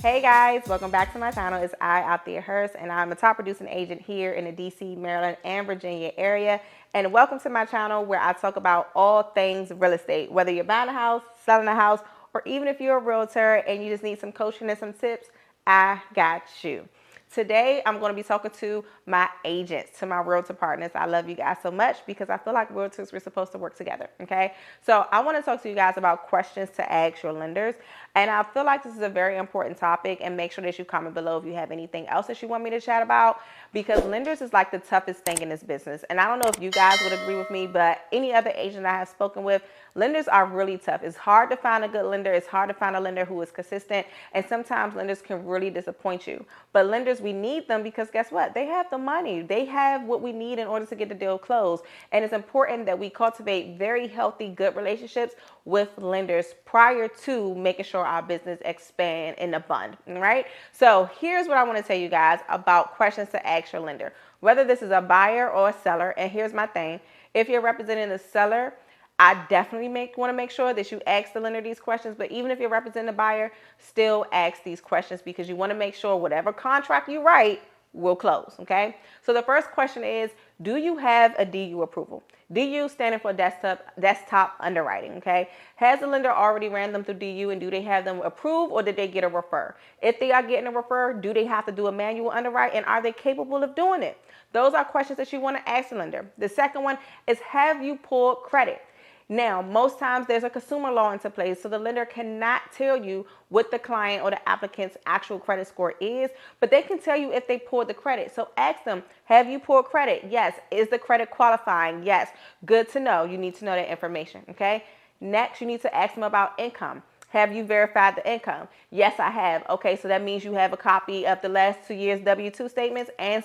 Hey guys, welcome back to my channel. It's Althea Hurst, and I'm a top producing agent here in the DC, Maryland, and Virginia area. And welcome to my channel where I talk about all things real estate, whether you're buying a house, selling a house, or even if you're a realtor and you just need some coaching and some tips, I got you. Today, I'm going to be talking to my agents, to my realtor partners. I love you guys so much because I feel like realtors, we're supposed to work together, okay? So I want to talk to you guys about questions to ask your lenders. And I feel like this is a very important topic, and make sure that you comment below if you have anything else that you want me to chat about, because lenders is like the toughest thing in this business. And I don't know if you guys would agree with me, but any other agent I have spoken with, lenders are really tough. It's hard to find a good lender. It's hard to find a lender who is consistent. And sometimes lenders can really disappoint you. But lenders, we need them because guess what? They have the money. They have what we need in order to get the deal closed. And it's important that we cultivate very healthy, good relationships with lenders prior to making sure our business expand in a bund, right? So here's what I want to tell you guys about questions to ask your lender, whether this is a buyer or a seller. And here's my thing. If you're representing the seller, I definitely want to make sure that you ask the lender these questions. But even if you're representing the buyer, still ask these questions because you want to make sure whatever contract you write will close, okay? So the first question is, do you have a DU approval? DU standing for desktop underwriting, okay? Has the lender already ran them through DU, and do they have them approved, or did they get a refer? If they are getting a refer, do they have to do a manual underwrite, and are they capable of doing it? Those are questions that you want to ask the lender. The second one is, have you pulled credit? Now, most times there's a consumer law into place, so the lender cannot tell you what the client or the applicant's actual credit score is, but they can tell you if they pulled the credit. So ask them, have you pulled credit? Yes. Is the credit qualifying? Yes. Good to know. You need to know that information, okay? Next, you need to ask them about income. Have you verified the income? Yes, I have. Okay, so that means you have a copy of the last 2 years W-2 statements, and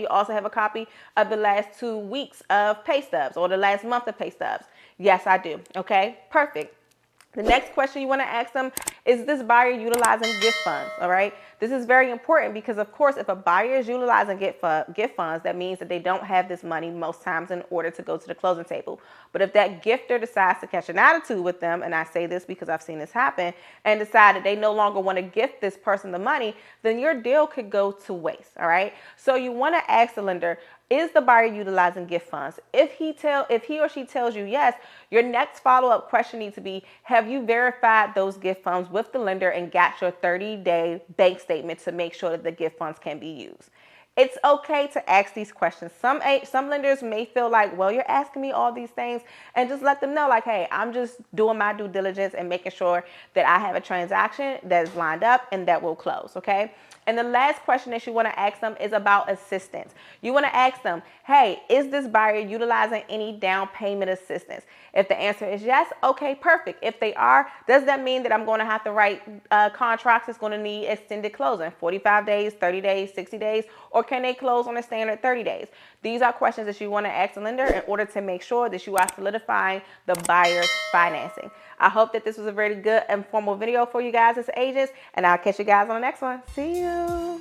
you also have a copy of the last 2 weeks of pay stubs or the last month of pay stubs. Yes, I do. Okay, perfect. The next question you want to ask them is this buyer utilizing gift funds, all right? This is very important because, of course, if a buyer is utilizing gift funds, that means that they don't have this money most times in order to go to the closing table. But if that gifter decides to catch an attitude with them, and I say this because I've seen this happen, and decide that they no longer want to gift this person the money, then your deal could go to waste, all right? So you want to ask the lender, is the buyer utilizing gift funds? If he or she tells you yes, your next follow-up question needs to be, have you verified those gift funds with the lender and got your 30-day bank statement to make sure that the gift funds can be used? It's okay to ask these questions. Some lenders may feel like, well, you're asking me all these things, and just let them know, like, hey, I'm just doing my due diligence and making sure that I have a transaction that is lined up and that will close, okay? And the last question that you want to ask them is about assistance. You want to ask them, hey, is this buyer utilizing any down payment assistance? If the answer is yes, okay, perfect. If they are, does that mean that I'm going to have to write contracts that's going to need extended closing, 45 days, 30 days, 60 days, or can they close on a standard 30 days? These are questions that you want to ask the lender in order to make sure that you are solidifying the buyer's financing. I hope that this was a very good and formal video for you guys as agents, and I'll catch you guys on the next one. See you.